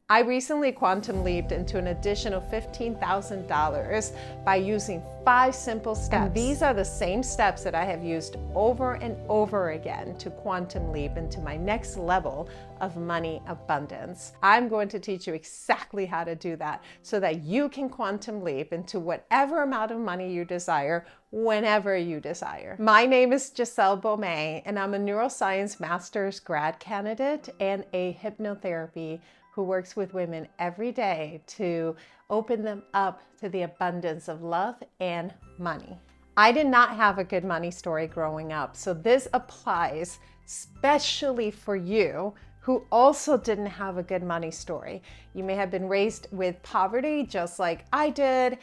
I recently quantum leaped into an additional $15,000 by using 5 simple steps. And these are the same steps that I have used over and over again to quantum leap into my next level of money abundance. I'm going to teach you exactly how to do that so that you can quantum leap into whatever amount of money you desire whenever you desire. My name is Giselle Baumet, and I'm a neuroscience master's grad candidate and a hypnotherapy who works with women every day to open them up to the abundance of love and money. I did not have a good money story growing up, so this applies especially for you who also didn't have a good money story. You may have been raised with poverty just like I did,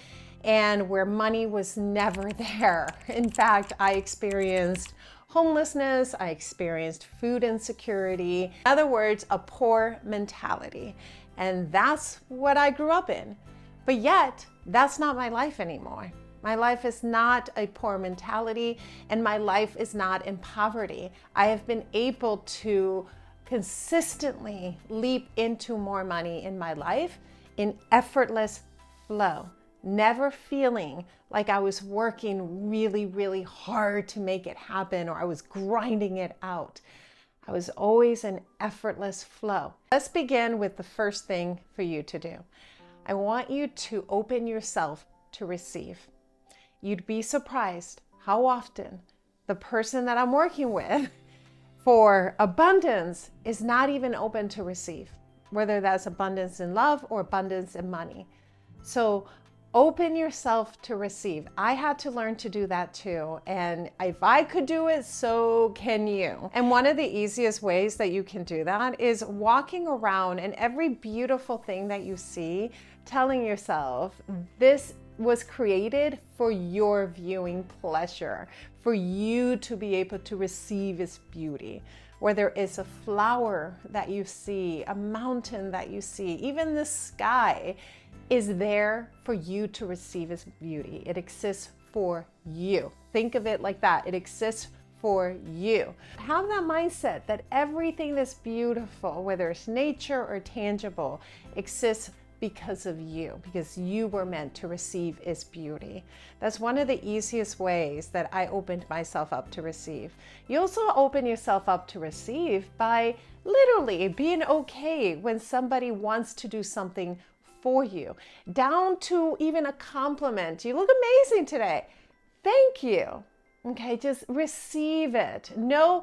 and where money was never there. In fact, I experienced homelessness, I experienced food insecurity. In other words, a poor mentality. And that's what I grew up in. But yet, that's not my life anymore. My life is not a poor mentality, and my life is not in poverty. I have been able to consistently leap into more money in my life in effortless flow. Never feeling like I was working really, really hard to make it happen or I was grinding it out. I was always in effortless flow. Let's begin with the first thing for you to do. I want you to open yourself to receive. You'd be surprised how often the person that I'm working with for abundance is not even open to receive, whether that's abundance in love or abundance in money. So open yourself to receive. I had to learn to do that too. And if I could do it, so can you. And one of the easiest ways that you can do that is walking around and every beautiful thing that you see, telling yourself, this was created for your viewing pleasure, for you to be able to receive its beauty. Whether it's a flower that you see, a mountain that you see, even the sky, is there for you to receive its beauty. It exists for you. Think of it like that. It exists for you. Have that mindset that everything that's beautiful, whether it's nature or tangible, exists because of you, because you were meant to receive its beauty. That's one of the easiest ways that I opened myself up to receive. You also open yourself up to receive by literally being okay when somebody wants to do something for you, down to even a compliment. You look amazing today. Thank you. Okay, just receive it. No,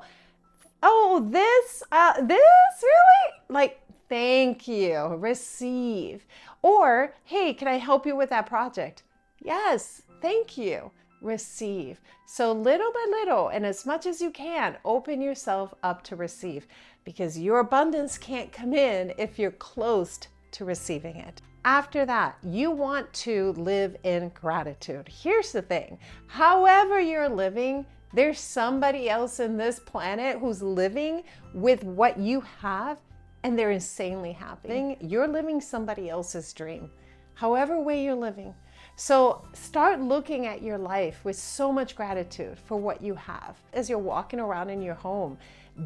oh, this really? Like, thank you. Receive. Or, hey, can I help you with that project? Yes, thank you. Receive. So little by little, and as much as you can, open yourself up to receive, because your abundance can't come in if you're closed to receiving it. After that, you want to live in gratitude. Here's the thing. However you're living, there's somebody else in this planet who's living with what you have, and they're insanely happy. You're living somebody else's dream, however way you're living. So start looking at your life with so much gratitude for what you have. As you're walking around in your home,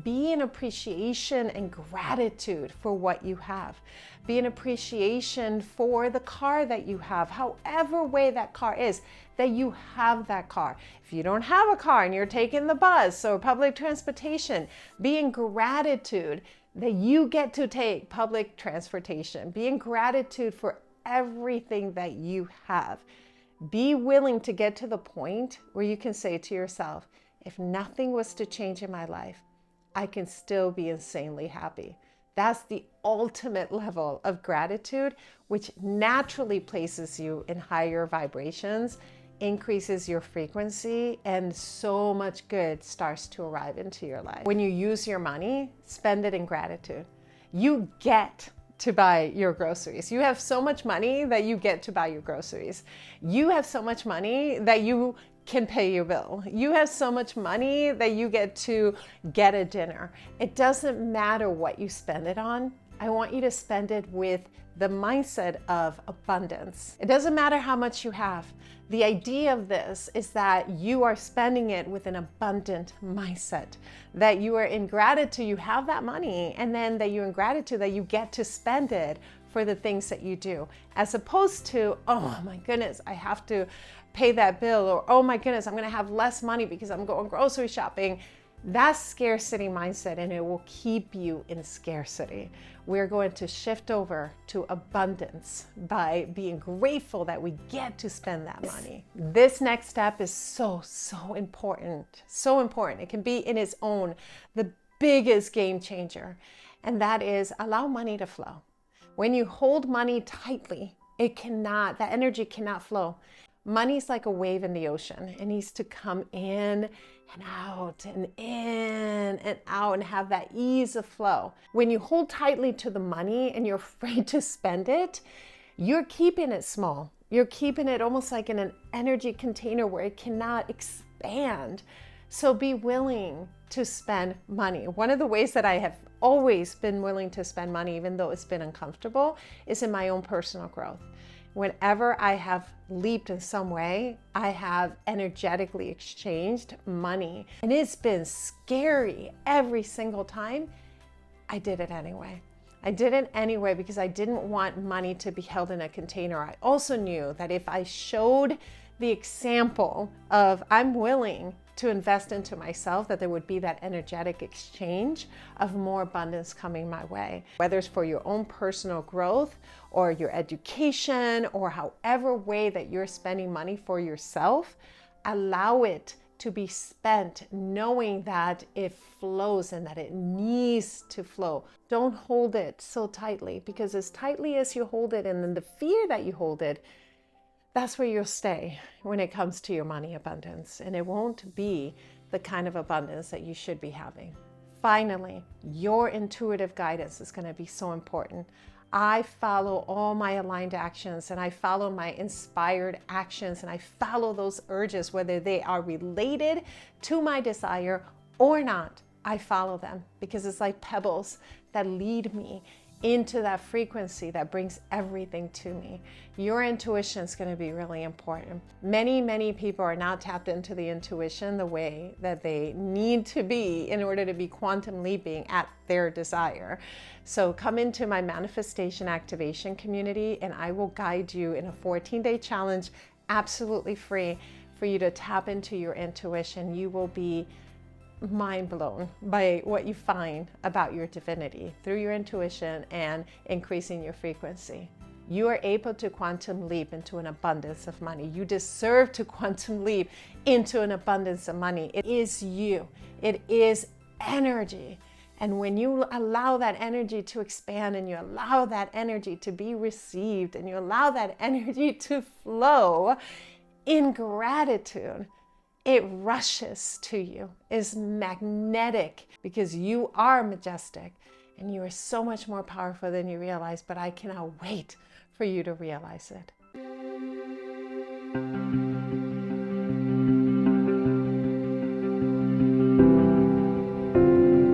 be in appreciation and gratitude for what you have. Be in appreciation for the car that you have, however way that car is, that you have that car. If you don't have a car and you're taking the bus or public transportation, be in gratitude that you get to take public transportation. Be in gratitude for everything that you have. Be willing to get to the point where you can say to yourself, if nothing was to change in my life, I can still be insanely happy. That's the ultimate level of gratitude, which naturally places you in higher vibrations, increases your frequency, and so much good starts to arrive into your life. When you use your money, spend it in gratitude. You get to buy your groceries. You have so much money that you get to buy your groceries. You have so much money that you can pay your bill. You have so much money that you get to get a dinner. It doesn't matter what you spend it on. I want you to spend it with the mindset of abundance. It doesn't matter how much you have. The idea of this is that you are spending it with an abundant mindset, that you are in gratitude, you have that money, and then that you're in gratitude that you get to spend it for the things that you do, as opposed to, oh my goodness, I have to pay that bill, or oh my goodness, I'm going to have less money because I'm going grocery shopping. That's scarcity mindset, and it will keep you in scarcity. We're going to shift over to abundance by being grateful that we get to spend that money. This next step is so important. So important. It can be in its own the biggest game changer, and that is allow money to flow. When you hold money tightly, that energy cannot flow. Money's like a wave in the ocean. It needs to come in and out and in and out and have that ease of flow. When you hold tightly to the money and you're afraid to spend it, you're keeping it small. You're keeping it almost like in an energy container where it cannot expand. So be willing to spend money. One of the ways that I have always been willing to spend money, even though it's been uncomfortable, is in my own personal growth. Whenever I have leaped in some way, I have energetically exchanged money. And it's been scary every single time. I did it anyway. I did it anyway because I didn't want money to be held in a container. I also knew that if I showed the example of I'm willing to invest into myself, that there would be that energetic exchange of more abundance coming my way. Whether it's for your own personal growth or your education or however way that you're spending money for yourself, allow it to be spent knowing that it flows and that it needs to flow. Don't hold it so tightly, because as tightly as you hold it and then the fear that you hold it, that's where you'll stay when it comes to your money abundance, and it won't be the kind of abundance that you should be having. Finally, your intuitive guidance is going to be so important. I follow all my aligned actions, and I follow my inspired actions, and I follow those urges, whether they are related to my desire or not. I follow them because it's like pebbles that lead me into that frequency that brings everything to me. Your intuition is going to be really important. Many people are not tapped into the intuition the way that they need to be in order to be quantum leaping at their desire. So come into my manifestation activation community, and I will guide you in a 14-day challenge, absolutely free, for you to tap into your intuition. You will be mind blown by what you find about your divinity through your intuition and increasing your frequency. You are able to quantum leap into an abundance of money. You deserve to quantum leap into an abundance of money. It is you. It is energy. And when you allow that energy to expand, and you allow that energy to be received, and you allow that energy to flow in gratitude, it rushes to you, is magnetic, because you are majestic and you are so much more powerful than you realize, but I cannot wait for you to realize it.